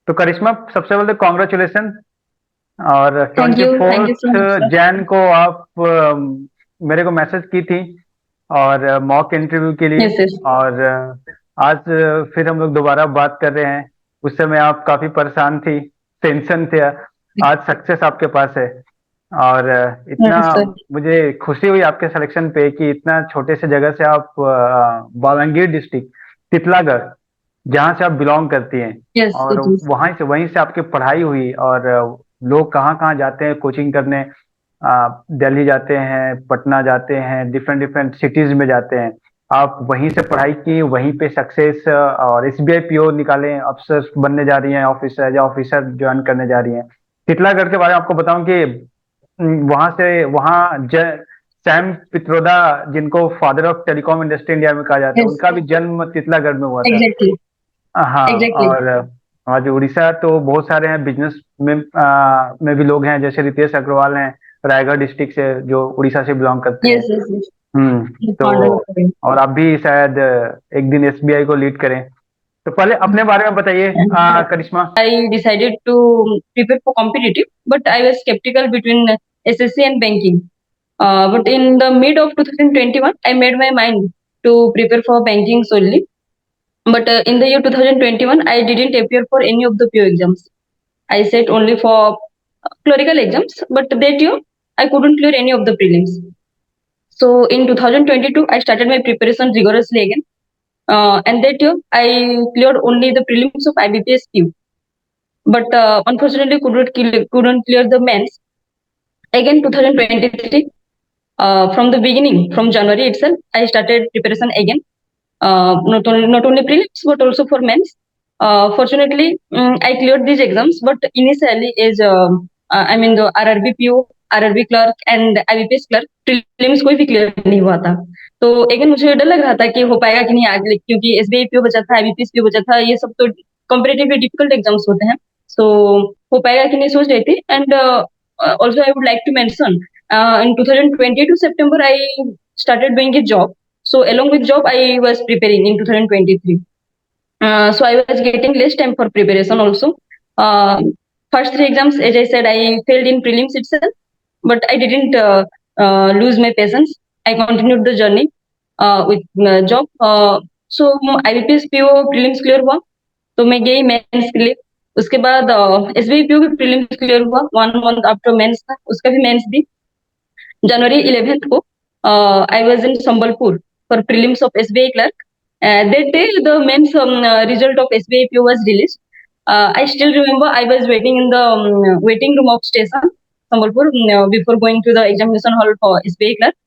तो करिश्मा, सबसे पहले कॉन्ग्रेचुलेशन। और thank you so much 24 sir. Jain को आप मेरे को मैसेज की थी और मॉक इंटरव्यू के लिए। Yes yes. और आज फिर हम लोग दोबारा बात कर रहे हैं। उस समय आप काफी परेशान थी, टेंशन थे। आज सक्सेस आपके पास है। और इतना यस सर। मुझे खुशी हुई आपके सिलेक्शन पे कि इतना छोटे से जगह से आप बालांगीर डिस्ट्रिक्ट, तितलागढ़, जहाँ से आप बिलोंग करती हैं, यस और इट इज। वहीं से आपकी पढ़ाई हुई। और लोग कहाँ कहाँ जाते हैं कोचिंग करने। दिल्ली जाते हैं, पटना जाते हैं, डिफरेंट डिफरेंट सिटीज में जाते हैं। आप वहीं से पढ़ाई की, वहीं पे सक्सेस और एसबीआई पीओ निकाले, अफसर बनने जा रही हैं, ऑफिसर एज ऑफिसर ज्वाइन करने जा रही हैं। टिटलागढ़ के बारे में आपको बताऊं कि वहाँ सैम पित्रोदा, जिनको father of telecom industry India में कहा जाता है, यस उनका भी जन्म तितलागढ़ में हुआ था। एग्जैक्टली। हाँ। एग्जैक्टली। और आज उड़ीसा तो बहुत सारे हैं बिजनेस में भी लोग हैं, जैसे रितेश अग्रवाल हैं, रायगढ़ डिस्ट्रिक्ट से, जो उड़ीसा से बिलोंग करते हैं। Yes yes yes. तो फाउंडर। और आप भी शायद एक दिन एसबीआई को लीड करें। तो पहले अपने बारे में बताइए, करिश्मा। I decided to prepare for competitive, but I was skeptical between SSC and banking. But in the mid of 2021, I made my mind to prepare for banking solely. But in the year 2021, I didn't appear for any of the PO exams. I set only for clerical exams, but that year I couldn't clear any of the prelims. So in 2022, I started my preparation rigorously again. And that year I cleared only the prelims of IBPS Q, but unfortunately couldn't clear the mains. Again 2023, from the beginning, from January itself, I started preparation again. Not only prelims but also for mains. Fortunately, I cleared these exams, but initially as I mean the RRB PO, RRB clerk and IBPS clerk prelims कोई भी clear नहीं हुआ था। तो again मुझे डर लग रहा था कि हो पाएगा कि नहीं आगे, क्योंकि एसबीआई पीओ बचा था, आईबीपीएस पीओ बचा था, ये सब तो कंपेरेटिवली डिफिकल्ट एग्जाम्स होते हैं। सो हो पाएगा कि नहीं सोच रही थी। And also I would like to mention, in 2022 September I started doing a job. So along with job I was preparing in 2023. So I was getting less time for preparation also. Uh, First three exams, as I said, I failed in prelims itself, but I didn't lose my patience. I continued the journey with job. So IBPS PO prelims clear हुआ, तो मैं गई mains के लिए। उसके बाद SBI PO भी prelims clear हुआ, 1 month आफ्टर मेंस था, उसका भी मेंस दी। जनवरी 11th को I was in Sambalpur for prelims of SBI clerk. That day the mains result of SBI PO was released. I still remember I was waiting in the waiting room of station Sambalpur before going to the examination hall for SBI clerk.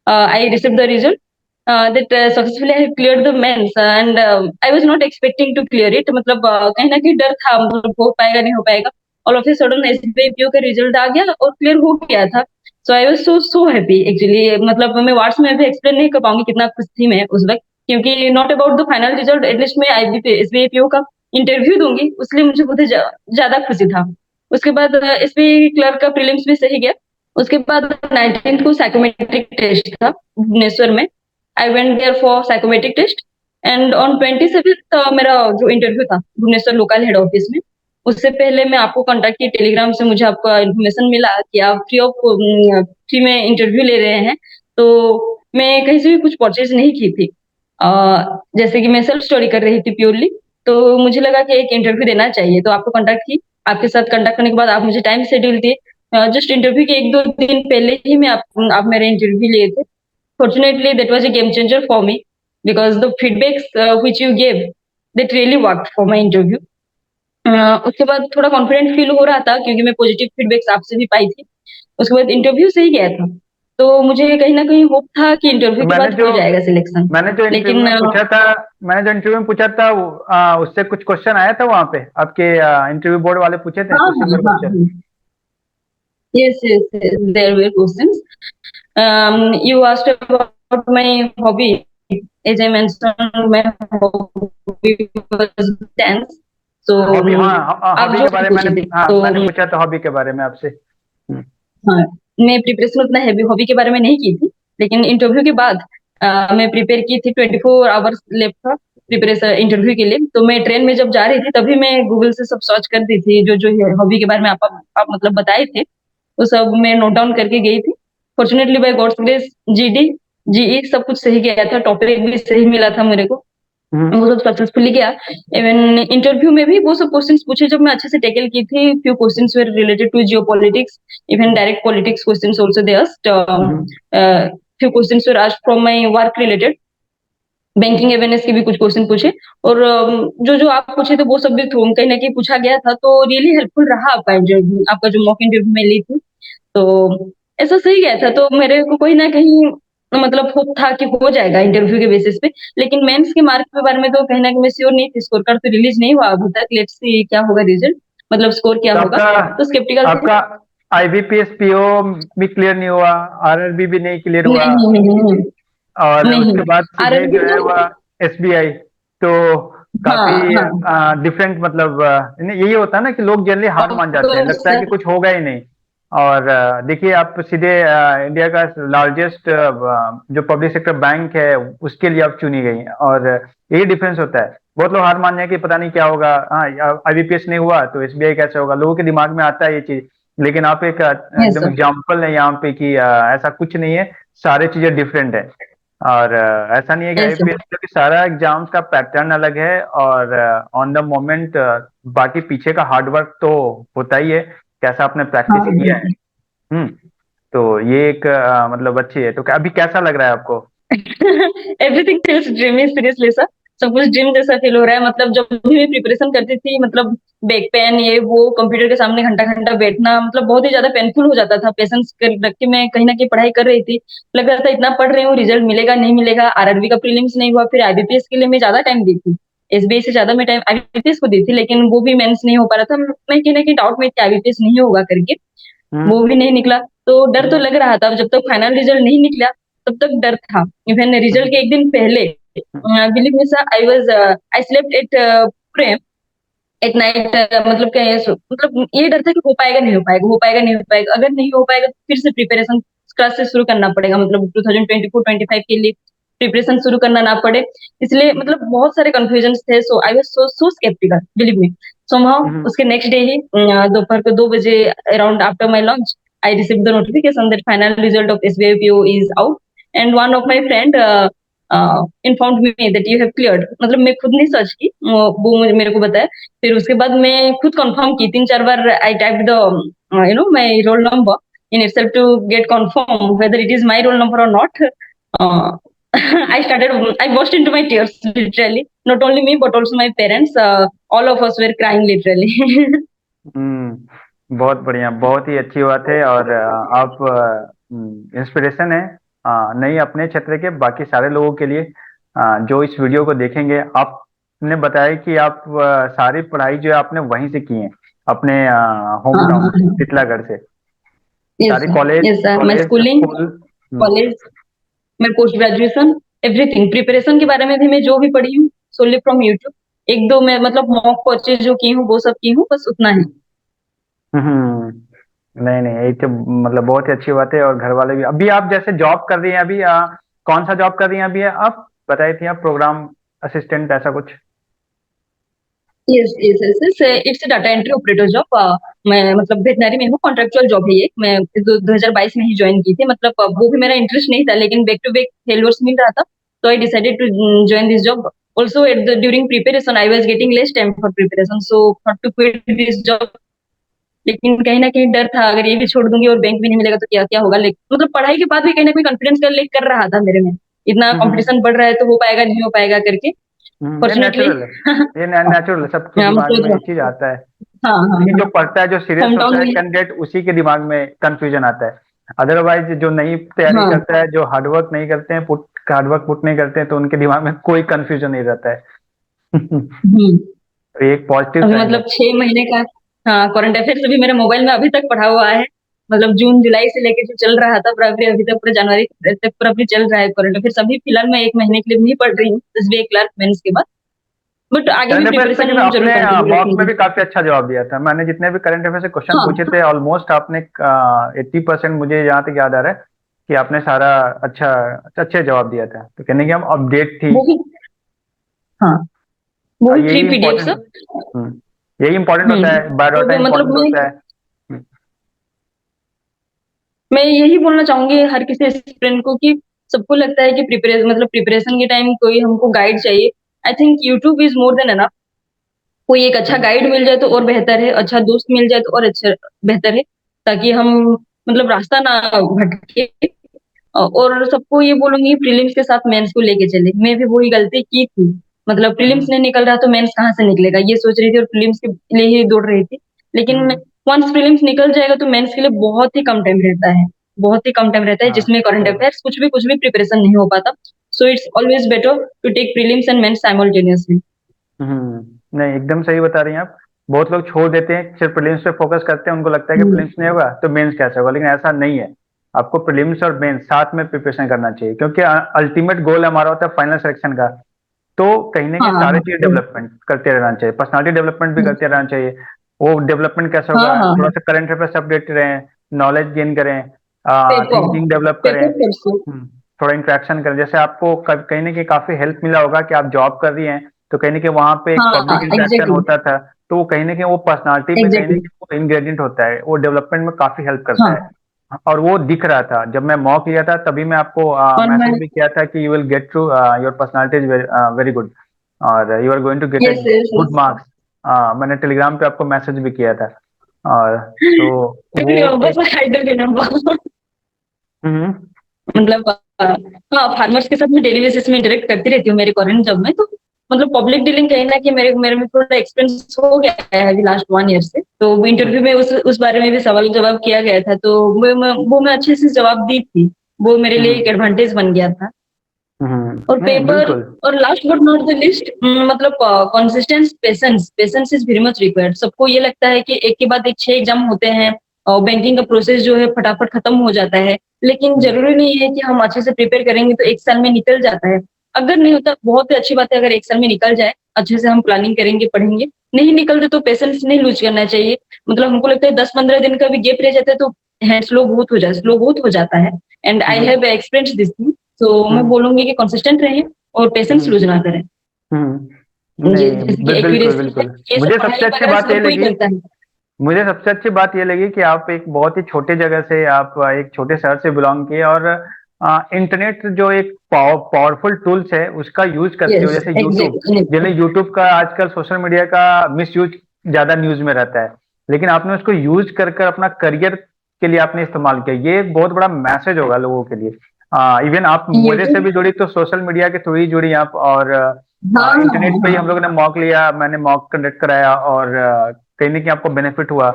I received the result that successfully I have cleared the mains, and I was not expecting to clear it. मतलब कहीं ना कहीं डर था, मतलब हो पाएगा नहीं हो पाएगा। All of a sudden SBI PO का रिजल्ट आ गया और क्लियर हो गया था। So I was so happy actually. मतलब मैं वर्ड्स में भी एक्सप्लेन नहीं कर पाऊंगी कितना खुश थी मैं उस वक्त, क्योंकि not about the final result, at least मैं एसबीआई पीओ का इंटरव्यू दूंगी, उसलिए मुझे बहुत ही ज्यादा खुशी था। उसके बाद एसबीआई क्लर्क का प्रीलिम्स भी सही गया। उसके बाद 19th को साइकोमेट्रिक टेस्ट था भुवनेश्वर में। I went there for psychometric test, and on 27th मेरा जो इंटरव्यू था भुवनेश्वर लोकल हेड ऑफिस में। उससे पहले मैं आपको कांटेक्ट की, टेलीग्राम से मुझे आपका इन्फॉर्मेशन मिला कि आप फ्री में इंटरव्यू ले रहे हैं। तो मैं कहीं से भी कुछ परचेज नहीं की थी। जैसे कि मैं सेल्फ स्टडी कर रही थी प्योरली। तो मुझे लगा कि एक इंटरव्यू देना चाहिए, तो आपको कांटेक्ट की। आपके साथ कांटेक्ट करने के बाद आप मुझे टाइम शेड्यूल दिए। जस्ट इंटरव्यू के 1-2 दिन पहले ही आप मेरे इंटरव्यू लिए थे। Fortunately, that was a game changer for me because the feedbacks which you gave, that really worked for my interview. उसके बाद थोड़ा कॉन्फिडेंट फील हो रहा था क्योंकि मैं पॉजिटिव फीडबैक्स आपसे भी पाई थी। उसके बाद इंटरव्यू सही गया था, तो मुझे कहीं ना कहीं होप था कि तो इंटरव्यू के बाद हो जाएगा सिलेक्शन। मैंने जो इंटरव्यू लेकिन में पूछा था मैंने जो इंटरव्यू में पूछा था उससे कुछ क्वेश्चन आया था वहां पे, आपके इंटरव्यू बोर्ड वाले पूछे थे हाँ कुछ हाँ सिमिलर हाँ question? Yes yes, there were questions. You asked about my hobby. As I mentioned, my hobby was dance. So hobby, हाँ, आप हॉबी जो के बारे में पूछे थे, हाँ, तो मैंने पूछा था हॉबी के बारे में आपसे। हाँ, मैं प्रिपरेशन उतना हैवी हॉबी के बारे में नहीं की थी। लेकिन इंटरव्यू के बाद मैं प्रिपेयर की थी, 24 आवर्स लेफ्ट था। प्रिपरेशन इंटरव्यू के लिए। तो मैं ट्रेन में जब जा रही थी तभी मैं गूगल से सब सर्च कर दी थी, जो जो हॉबी के बारे में आप मतलब बताए थे वो सब मैं नोट डाउन करके गई थी। Fortunately by God's grace GD GE सब कुछ सही गया था, टॉपिक भी सही मिला था मेरे को, हम्म। वो सब सक्सेसफुली गया। इवन इंटरव्यू में भी वो सब क्वेश्चंस पूछे जब मैं अच्छे से टैकल की थी। Few questions were related to geo politics, even direct politics questions also they asked. Hmm. Few questions were asked from my work related, banking awareness के भी कुछ क्वेश्चन पूछे। और जो जो आप पूछे थे वो सब भी कहीं ना कहीं पूछा गया था, तो रियली हेल्पफुल रहा आपका जो मॉक इंटरव्यू में ली थी। तो ऐसा सही गया था, तो मेरे को कोई ना कहीं मतलब होप था कि हो जाएगा इंटरव्यू के बेसिस पे। लेकिन मेंस के मार्क के बारे में तो कहीं ना कहीं मैं श्योर नहीं थी, स्कोर कार्ड तो रिलीज नहीं हुआ अभी तक, लेट्स सी क्या होगा रिजल्ट, मतलब स्कोर क्या तो होगा। आपका तो स्केप्टिकल थे। आपका आईबीपीएस पीओ भी क्लियर नहीं हुआ, आरआरबी भी नहीं क्लियर हुआ, नहीं नहीं नहीं और नहीं, उसके बाद सीधे आरआरबी जो है तो वह एसबीआई। तो हाँ काफी हाँ। डिफरेंट, मतलब यही होता है ना कि लोग जनरली हार ऑफ मान जाते हैं, कोर्स लगता है कि सर। कुछ होगा ही नहीं। और देखिए आप सीधे इंडिया का लार्जेस्ट जो पब्लिक सेक्टर बैंक है उसके लिए आप चुनी गई हैं, और यही डिफरेंस होता है। बहुत लोग हार मान जाए कि पता नहीं क्या होगा, हाँ आईबीपीएस नहीं हुआ तो एसबीआई कैसे होगा, लोगों के दिमाग में आता है ये चीज। लेकिन आप एक यस एकदम सर। एग्जाम्पल है यहाँ पे कि ऐसा कुछ नहीं है, सारी चीजें डिफरेंट है। और ऐसा नहीं है कि यस आईपीएस, क्योंकि सारा एग्जाम्स का पैटर्न अलग है, और ऑन द मोमेंट बाकी पीछे का हार्ड वर्क तो होता ही है, कैसा आपने प्रैक्टिस किया है। हाँ। हम्म। तो ये एक मतलब अच्छी है। तो अभी कैसा लग रहा है आपको? Everything feels dreamy seriously sir. सब कुछ ड्रीम जैसा फील हो रहा है, मतलब जब भी मैं प्रिपरेशन करती थी, मतलब बैक पेन ये वो, कंप्यूटर के सामने घंटा घंटा बैठना मतलब बहुत ही ज्यादा पेनफुल हो जाता था। पेशेंस कर रख के मैं कहीं ना कहीं पढ़ाई कर रही थी, लग रहा था इतना पढ़ रही हूँ, रिजल्ट मिलेगा नहीं मिलेगा। आरआरबी का प्रीलिम्स नहीं हुआ, फिर आईबीपीएस के लिए मैं ज्यादा टाइम दी थी, एसबीआई से ज्यादा मैं टाइम आईबीपीएस को दी थी, लेकिन वो भी मेंस नहीं हो पा रहा था। मैं कहीं ना कहीं डाउट में थी आईबीपीएस नहीं होगा करके, हम्म। वो भी नहीं निकला। तो डर तो लग रहा था, जब तक फाइनल रिजल्ट नहीं निकला तब तक डर था। इवन रिजल्ट के एक दिन पहले, believe me sir, I slept at Prem at night, मतलब क्या मतलब ये डर था कि हो पाएगा नहीं हो पाएगा, हो पाएगा नहीं हो पाएगा, अगर नहीं हो पाएगा तो फिर से प्रिपरेशन क्लास से शुरू करना पड़ेगा, मतलब 2024-25 के लिए प्रिपरेशन शुरू करना ना पड़े। इसलिए मतलब बहुत सारे कंफ्यूजन थे, so I was so so skeptical, believe me. somehow hmm. उसके नेक्स्ट डे ही दोपहर को 2 बजे around after my lunch, I receive the notification that final result of SBI PO is out, and one of my friend informed me that you have cleared. मतलब मैं खुद नहीं search की, वो मुझे मेरे को बताया। फिर उसके बाद मैं खुद कंफर्म की 3-4 बार, I typed the my roll number in itself to get confirm whether it is my roll number or not. Uh, I burst into my tears literally. Not only me but also my parents. All of us were crying literally. बहुत बढ़िया, बहुत ही अच्छी बात है। और आप inspiration है, नहीं अपने क्षेत्र के, बाकी सारे लोगों के लिए जो इस वीडियो को देखेंगे। आपने बताया कि आप सारी पढ़ाई जो है आपने वहीं से की है, अपने होम हाँ टाउन हाँ से, हाँ। टिटलागढ़ से। Yes सारी sir. College Yes sir. My college schooling, school. college, my post graduation, everything preparation के बारे में भी मैं जो भी पढ़ी हूँ सोली फ्रॉम यूट्यूब। एक दो मैं मतलब मॉक परचेज जो की हूँ वो सब की हूँ, बस उतना ही। नहीं नहीं, ये तो मतलब बहुत ही अच्छी बात है। और घर वाले भी, अभी आप जैसे जॉब कर रही हैं अभी, कौन सा जॉब कर रही हैं अभी आप? बताई थी आप प्रोग्राम असिस्टेंट ऐसा कुछ। Yes yes yes yes, it's data entry operator job. मैं मतलब वेटनरी में हूँ, कॉन्ट्रेक्चुअल जॉब है ये। मैं 2022 में ही ज्वाइन की थी, मतलब वो भी मेरा इंटरेस्ट नहीं था, लेकिन बैक टू बैक फेल्योर्स मिल रहा था, तो I decided to join this job. Also at the during preparation I was getting less time for preparation, so thought to quit this job. लेकिन कहीं ना कहीं डर था, अगर ये भी छोड़ दूंगी और बैंक भी नहीं मिलेगा तो क्या क्या होगा। लेकिन मतलब पढ़ाई के बाद भी कहीं ना कहीं कॉन्फिडेंस का लेक कर रहा था मेरे में, इतना हम्म। कंपटीशन बढ़ रहा है तो हो पाएगा नहीं हो पाएगा करके। ये फॉर्चुनेटली नेचुरल है, ये नेचुरल है, सबके हम दिमाग में सोच ये चीज आता है। हाँ हाँ लेकिन हाँ। जो पढ़ता है, जो सीरियस होम होता टाउन है में। कैंडिडेट, उसी के दिमाग में कंफ्यूजन आता है। अदरवाइज जो नहीं तैयारी हाँ। करता है, जो हार्डवर्क नहीं करते हैं, हार्डवर्क पुट नहीं करते हैं, तो उनके दिमाग में कोई कंफ्यूजन नहीं रहता है। हम्म। तो ये एक पॉजिटिव अभी साइन है। मतलब 6 महीने का, हाँ, करंट अफेयर्स भी मेरे मोबाइल में अभी तक पढ़ा हुआ है। मतलब जून जुलाई से लेके जो चल रहा था पूरा, अभी तक पूरा जनवरी तक पूरा अभी चल रहा है करंट अफेयर्स। अभी फिलहाल मैं 1 महीने के लिए नहीं पढ़ रही हूँ, एसबीआई क्लर्क मेंस के बाद, बट आगे भी करंट अफेयर्स से प्रिपरेशन जरूर आपने कंटिन्यू मॉक में रखूंगी। भी काफी अच्छा जवाब दिया था। मैंने जितने भी करंट अफेयर से क्वेश्चन पूछे हाँ थे, ऑलमोस्ट आपने 80% मुझे जहाँ तक याद आ रहा है कि आपने सारा अच्छा अच्छे जवाब दिया था। तो कहने की हम अपडेट थी। वो भी हाँ, वो भी यही 3 पीडीएफ्स। इम्पोर्टेंट यही इम्पोर्टेंट होता है, बायोडाटा तो मतलब इम्पोर्टेंट वही होता है। हम्म, मैं यही बोलना चाहूंगी हर किसी स्टूडेंट को कि सबको लगता है कि प्रिपरेशन के टाइम कोई हमको गाइड चाहिए। I think YouTube is more than enough. कोई एक अच्छा हम्म, गाइड मिल जाए तो और बेहतर है, अच्छा दोस्त मिल जाए तो और अच्छा बेहतर है, ताकि हम मतलब रास्ता ना भटके। और सबको ये बोलूंगी प्रीलिम्स के साथ मेंस को लेके चले। मैं भी वही गलती की थी, मतलब प्रीलिम्स हम्म, नहीं निकल रहा तो मेंस कहाँ से निकलेगा ये सोच रही थी और प्रीलिम्स के लिए ही दौड़ रही थी। लेकिन हम्म, वंस प्रीलिम्स निकल जाएगा तो मेंस के लिए बहुत ही कम टाइम रहता है, बहुत ही कम टाइम रहता है हाँ जिसमें करंट सही। अफेयर्स कुछ भी प्रिपरेशन नहीं हो पाता। So it's always better to take prelims and mains simultaneously. नहीं, एकदम सही बता रही हैं आप। बहुत लोग छोड़ देते हैं, सिर्फ प्रीलिम्स पे फोकस करते हैं, उनको लगता है कि प्रीलिम्स नहीं होगा तो मेंस कैसे होगा, लेकिन ऐसा नहीं है। आपको प्रीलिम्स और मेंस साथ में प्रिपरेशन करना चाहिए, क्योंकि अल्टीमेट गोल हमारा होता है फाइनल सिलेक्शन का। तो कहीं ना हाँ कहीं सारी हाँ चीज डेवलपमेंट करते रहना चाहिए, पर्सनालिटी डेवलपमेंट भी करते रहना चाहिए। वो डेवलपमेंट कैसे हाँ होगा, हाँ थोड़ा हाँ। सा करंट अफेयर से अपडेट रहें, नॉलेज गेन करें, पेपर थिंकिंग डेवलप करें। पेपर परसों। थोड़ा इंटरेक्शन करें। जैसे आपको कहीं ना कहीं काफी हेल्प मिला होगा कि आप जॉब कर रही हैं, तो कहीं ना कहीं वहां पे एक हाँ पब्लिक इंटरेक्शन एग्जैक्टली होता था। तो वो कहीं ना कहीं वो पर्सनालिटी में कहीं ना एग्जैक्टली। कहीं वो इंग्रेडिएंट होता है, वो डेवलपमेंट में काफी हेल्प करता है। हाँ। और वो दिख रहा था जब मैं मॉक लिया था, तभी मैं आपको और मैं मैसेज भी किया था कि you will get through, your personality is very good, और you are going to get a yes yes good yes. Marks. मैंने टेलीग्राम पे आपको मैसेज भी किया था। और तो वो बस एक आई डोंट रिमेम्बर। हम्म मतलब हाँ, फार्मर्स के साथ मैं डेली बेसिस में इंटरेक्ट करती रहती हूँ मेरे करंट जॉब में। तो मतलब पब्लिक डीलिंग कहीं ना कि मेरे मेरे में थोड़ा एक्सपीरियंस हो गया है अभी लास्ट 1 ईयर से। तो इंटरव्यू में उस बारे में भी सवाल जवाब किया गया था, तो वो मैं अच्छे से जवाब दी थी। वो मेरे लिए एक हम्म एडवांटेज बन गया था। और नहीं पेपर, बिल्कुल। और last but not the least, मतलब consistence patience patience is very much required. सबको ये लगता है कि एक के बाद एक 6 एग्जाम होते हैं और बैंकिंग का प्रोसेस जो है फटाफट खत्म हो जाता है। लेकिन हम्म, जरूरी नहीं है कि हम अच्छे से प्रिपेयर करेंगे तो 1 साल में निकल जाता है। अगर नहीं होता बहुत ही अच्छी बात है, अगर 1 साल में निकल जाए अच्छे से हम प्लानिंग करेंगे पढ़ेंगे। नहीं निकलते तो पेशेंस नहीं लूज करना चाहिए। मतलब हमको लगता है 10-15 दिन का भी गैप रह जाता है तो है स्लो बहुत हो जाता है। And I hmm, have experience this thing. तो मैं हम्म, बोलूंगी कि कंसिस्टेंट रहिए और पेशेंस हम्म, लूज ना करें। नहीं जैसे कि बिल्कुल एक्यूरेसी है, बिल्कुल। ये सब मुझे सबसे पढ़ाई अच्छी वगैरह बात हर ये कोई लगी, करता है। मुझे सबसे अच्छी बात ये लगी कि आप एक बहुत ही छोटे जगह से, आप एक छोटे शहर से बिलोंग किए, और इंटरनेट जो एक पावरफुल टूल्स है उसका यूज करते हो, यस जैसे यूट्यूब। एग्जैक्टली। जिन्हें यूट्यूब का आजकल सोशल मीडिया का मिस यूज ज्यादा न्यूज में रहता है, लेकिन आपने उसको यूज कर कर अपना करियर के लिए आपने इस्तेमाल किया, ये एक बहुत बड़ा मैसेज होगा लोगों के लिए। इवन आप मुझे से यूट्यूब। भी जुड़ी तो सोशल मीडिया के थ्रू ही जुड़ी आप, और हाँ इंटरनेट हाँ पे ही हम हाँ। लोग ने मॉक लिया, मैंने मॉक कंडक्ट कराया, और कहीं ना कहीं आपको बेनिफिट हुआ।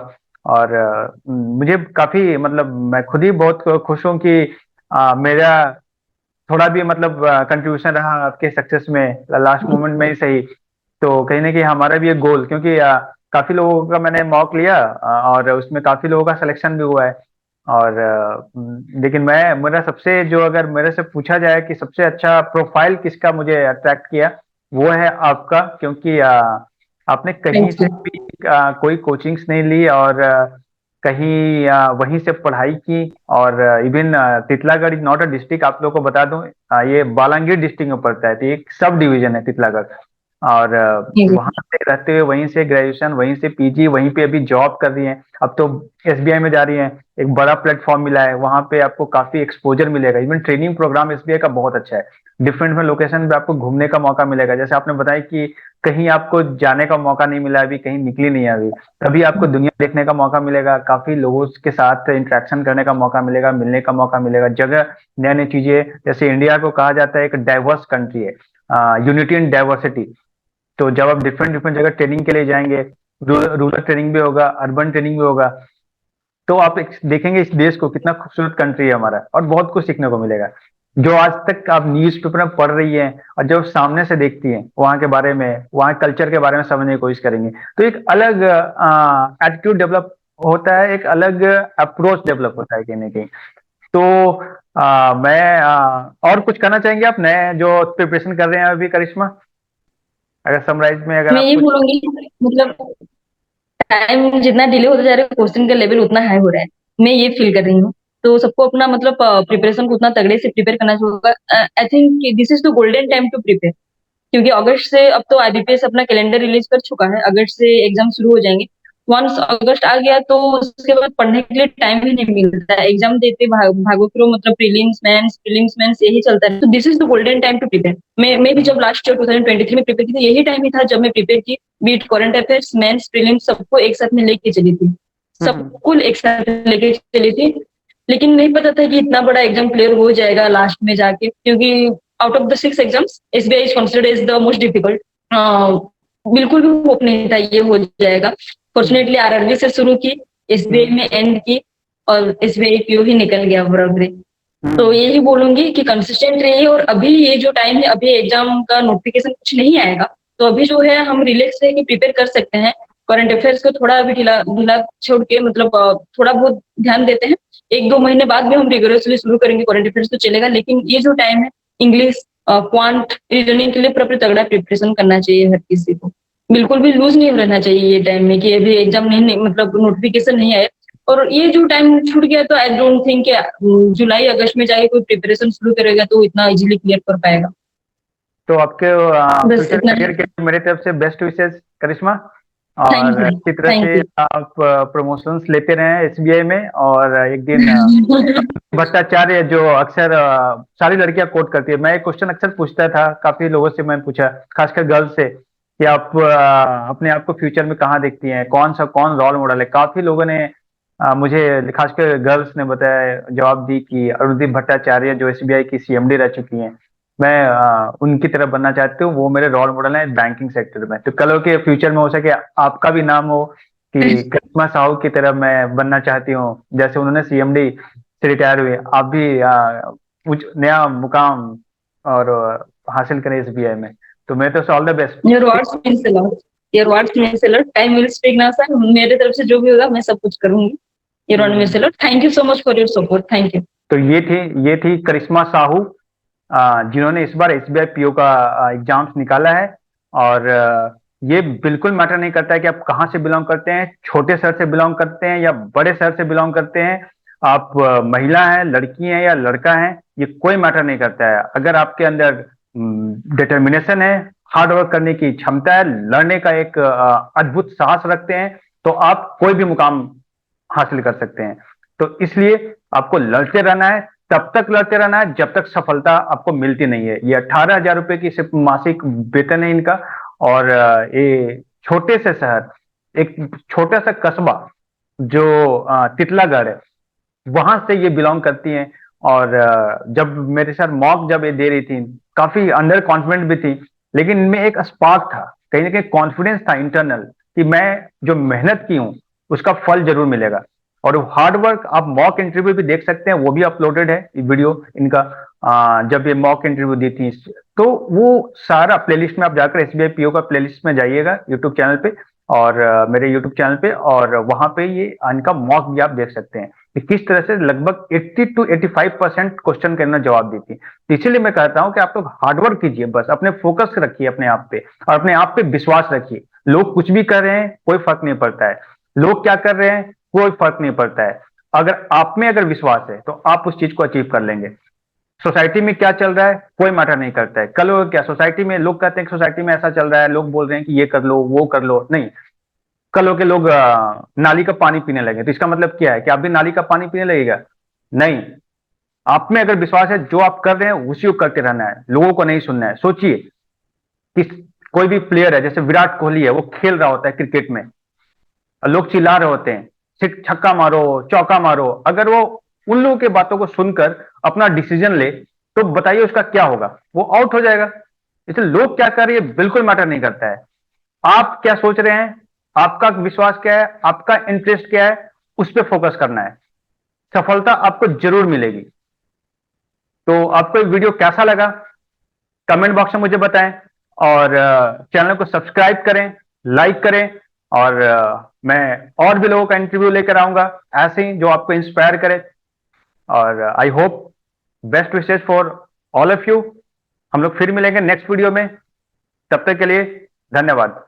और मुझे काफी, मतलब मैं खुद ही बहुत खुश हूँ कि मेरा थोड़ा भी मतलब कंट्रीब्यूशन रहा आपके सक्सेस में, लास्ट मोमेंट में ही सही। तो कहीं ना कहीं हमारा भी एक गोल, क्योंकि काफी लोगों का मैंने मॉक लिया, और उसमें काफी लोगों का सिलेक्शन भी हुआ है। और लेकिन मैं, मेरा सबसे जो, अगर मेरे से पूछा जाए कि सबसे अच्छा प्रोफाइल किसका मुझे अट्रैक्ट किया, वो है आपका, क्योंकि आपने कहीं थैंक से यू। भी कोई कोचिंग्स नहीं ली, और कहीं वहीं से पढ़ाई की। और even Titlagarh is not a district, आप लोगों को बता दूं, ये बालांगीर डिस्ट्रिक्ट में पड़ता है, तो एक सब डिवीजन है तितलागढ़। और जी जी। वहां से रहते हुए वहीं से ग्रेजुएशन, वहीं से पीजी, वहीं पे अभी जॉब कर रही हैं। अब तो एसबीआई में जा रही हैं, एक बड़ा प्लेटफॉर्म मिला है, वहां पे आपको काफी एक्सपोजर मिलेगा। इवन ट्रेनिंग प्रोग्राम एसबीआई का बहुत अच्छा है, डिफरेंट में लोकेशन पे आपको घूमने का मौका मिलेगा। जैसे आपने बताया कि कहीं आपको जाने का मौका नहीं मिला, अभी कहीं निकली नहीं है अभी, तभी आपको दुनिया देखने का मौका मिलेगा, काफी लोगों के साथ इंटरेक्शन करने का मौका मिलेगा, मिलने का मौका मिलेगा, जगह नई नई चीजें। जैसे इंडिया को कहा जाता है एक डाइवर्स कंट्री है, यूनिटी इन डाइवर्सिटी। तो जब आप डिफरेंट डिफरेंट जगह ट्रेनिंग के लिए जाएंगे, रूरल ट्रेनिंग भी होगा, अर्बन ट्रेनिंग भी होगा, तो आप देखेंगे इस देश को कितना खूबसूरत कंट्री है हमारा, और बहुत कुछ सीखने को मिलेगा। जो आज तक आप न्यूज पेपर में पढ़ रही हैं, और जब सामने से देखती हैं वहाँ के बारे में, वहाँ कल्चर के बारे में समझने की कोशिश करेंगे, तो एक अलग एटीट्यूड डेवलप होता है, एक अलग अप्रोच डेवलप होता है कहीं ना कहीं। तो मैं और कुछ कहना चाहेंगे आप नए जो प्रिपरेशन कर रहे हैं अभी, करिश्मा? अगर समराइज में अगर मैं आप ये कुछ। बोलूंगी, मतलब टाइम जितना डिले होता जा रहा है क्वेश्चन का लेवल उतना हाई हो रहा है, मैं ये फील कर रही हूँ। तो सबको अपना मतलब प्रिपरेशन को उतना तगड़े से प्रिपेयर करना चाहिए। I think this is the golden time to prepare. क्योंकि अगस्त से अब तो आईबीपीएस अपना कैलेंडर रिलीज कर चुका है, अगस्त से एग्जाम शुरू हो जाएंगे। वंस अगस्त आ गया तो उसके बाद पढ़ने के लिए टाइम ही नहीं मिलता है, एग्जाम देते भागो फिरो, मतलब प्रीलिम्स मेंस यही चलता है। तो this is the golden time to prepare. मैं भी जब लास्ट ईयर 2023 में प्रिपेयर की थी, यही टाइम ही था जब मैं प्रिपेयर की, be it current affairs, mains, prelims, सबको एक साथ में लेके चली थी, सब हम्म। कुल एक साथ लेके चली थी। लेकिन नहीं पता था कि इतना बड़ा एग्जाम क्लियर हो जाएगा लास्ट में जाके, क्योंकि out of the 6 exams SBI is considered as the most difficult. बिल्कुल भी होप नहीं था ये हो जाएगा। फॉर्चुनेटली आरआरबी से शुरू की, एसबीआई हम्म। में एंड की, और एसबीआई पीओ ही निकल गया बराबर। तो हम्म। यही बोलूंगी कि कंसिस्टेंट रहिए, और अभी ये जो टाइम है, अभी एग्जाम का नोटिफिकेशन कुछ नहीं आएगा, तो अभी जो है हम रिलैक्स रह के प्रिपेयर कर सकते हैं। करंट अफेयर्स को थोड़ा अभी ढीला ढीला छोड़ के, मतलब थोड़ा बहुत ध्यान देते हैं। 1-2 महीने बाद भी हम रिगोरसली शुरू करेंगे करंट अफेयर्स तो चलेगा, लेकिन ये जो टाइम है, इंग्लिश, क्वांट, रीजनिंग के लिए प्रॉपर तगड़ा प्रिपरेशन करना चाहिए हर किसी को। बिल्कुल भी लूज नहीं रहना चाहिए ये टाइम में कि अभी एग्जाम नहीं, मतलब नोटिफिकेशन नहीं आए। और ये जो टाइम छूट गया तो आई डोंट थिंक जुलाई अगस्त में जाके कोई प्रिपरेशन शुरू करेगा तो इतना इजीली क्लियर कर पाएगा। तो आपके बस फ्यूचर इतना करियर ही। के लिए मेरे तरफ से बेस्ट विशेष करिश्मा। थैंक और यू। इसी तरह थैंक से यू। आप प्रमोशंस लेते रहें एसबीआई में, और एक दिन भट्टाचार्य जो अक्सर सारी लड़कियां कोट करती है, मैं एक क्वेश्चन अक्सर पूछता था, काफी लोगों से मैं पूछा, खासकर गर्ल्स से, कि आप अपने आप को फ्यूचर में कहाँ देखती हैं, कौन रोल मॉडल है। काफी लोगों ने मुझे, खासकर गर्ल्स ने बताया, जवाब दी कि अरुणदीप भट्टाचार्य जो एसबीआई की सीएमडी रह चुकी हैं, मैं उनकी तरह बनना चाहती हूँ, वो मेरे रोल मॉडल हैं बैंकिंग सेक्टर में। तो कल हो के फ्यूचर में हो सके आपका भी नाम हो कि करिश्मा साहू की तरह मैं बनना चाहती हूँ, जैसे उन्होंने सीएमडी से रिटायर हुए, आप भी कुछ नया मुकाम और हासिल करें एसबीआई में। तो मैं तो all the best. Your words means a lot. Your words means a lot. Time will speak now sir, मेरे तरफ से जो भी होगा मैं सब कुछ करूंगी। Your word means a lot. Thank you so much for your support. Thank you. तो ये थी करिश्मा साहू, जिन्होंने इस बार एसबीआई पीओ का एग्जाम्स निकाला है। और ये बिल्कुल मैटर नहीं करता है कि आप कहाँ से बिलोंग करते हैं, छोटे शहर से बिलोंग करते हैं या बड़े शहर से बिलोंग करते हैं, आप महिला हैं, लड़की हैं या लड़का हैं, ये कोई मैटर नहीं करता है। अगर आपके अंदर डिटर्मिनेशन है, हार्ड वर्क करने की क्षमता है, लड़ने का एक अद्भुत साहस रखते हैं, तो आप कोई भी मुकाम हासिल कर सकते हैं। तो इसलिए आपको लड़ते रहना है, तब तक लड़ते रहना है जब तक सफलता आपको मिलती नहीं है। ये 18,000 रुपए की सिर्फ मासिक वेतन है इनका। और ये छोटे से शहर, एक छोटा सा कस्बा जो तितलागढ़ है, वहां से ये बिलोंग करती हैं। और जब मेरे साथ मॉक जब ये दे रही थी, काफी अंडर कॉन्फिडेंट भी थी, लेकिन इनमें एक स्पार्क था, कहीं ना कहीं कॉन्फिडेंस था इंटरनल, कि मैं जो मेहनत की हूँ उसका फल जरूर मिलेगा। और हार्ड वर्क, आप मॉक इंटरव्यू भी देख सकते हैं, वो भी अपलोडेड है वीडियो इनका। जब ये मॉक इंटरव्यू दी थी, तो वो सारा प्लेलिस्ट में आप जाकर एसबीआई पीओ का प्लेलिस्ट में जाइएगा यूट्यूब चैनल पे, और मेरे यूट्यूब चैनल पे, और वहां पे ये इनका मॉक भी आप देख सकते हैं कि किस तरह से लगभग 80 to 85% क्वेश्चन के अंदर जवाब दी थी। तो इसीलिए मैं कहता हूं कि आप लोग हार्डवर्क कीजिए, बस अपने फोकस रखिए अपने आप पे, और अपने आप पे विश्वास रखिए। लोग कुछ भी कर रहे हैं कोई फर्क नहीं पड़ता है, लोग क्या कर रहे हैं कोई फर्क नहीं पड़ता है। अगर आप में अगर विश्वास है तो आप उस चीज को अचीव कर लेंगे। सोसाइटी में क्या चल रहा है कोई मैटर नहीं करता है। कल हो क्या, सोसाइटी में लोग कहते हैं कि सोसाइटी में ऐसा चल रहा है, लोग बोल रहे हैं कि ये कर लो वो कर लो, नहीं। कल हो के लोग नाली का पानी पीने लगे, तो इसका मतलब क्या है कि आप भी नाली का पानी पीने लगेगा? नहीं। आप में अगर विश्वास है, जो आप कर रहे हैं उसी को करते रहना है, लोगों को नहीं सुनना है। सोचिए कि कोई भी प्लेयर है, जैसे विराट कोहली है, वो खेल रहा होता है क्रिकेट में, और लोग चिल्ला रहे होते हैं सिर्फ छक्का मारो चौका मारो, अगर वो उन लोगों की बातों को सुनकर अपना डिसीजन ले, तो बताइए उसका क्या होगा? वो आउट हो जाएगा। इसलिए लोग क्या कर रहे हैं बिल्कुल मैटर नहीं करता है, आप क्या सोच रहे हैं, आपका विश्वास क्या है, आपका इंटरेस्ट क्या है, उस पर फोकस करना है। सफलता आपको जरूर मिलेगी। तो आपको ये वीडियो कैसा लगा कमेंट बॉक्स में मुझे बताएं, और चैनल को सब्सक्राइब करें, लाइक करें, और मैं और भी लोगों का इंटरव्यू लेकर आऊंगा ऐसे ही, जो आपको इंस्पायर करे। और I hope, best wishes for all of you. हम लोग फिर मिलेंगे नेक्स्ट वीडियो में, तब तक के लिए धन्यवाद।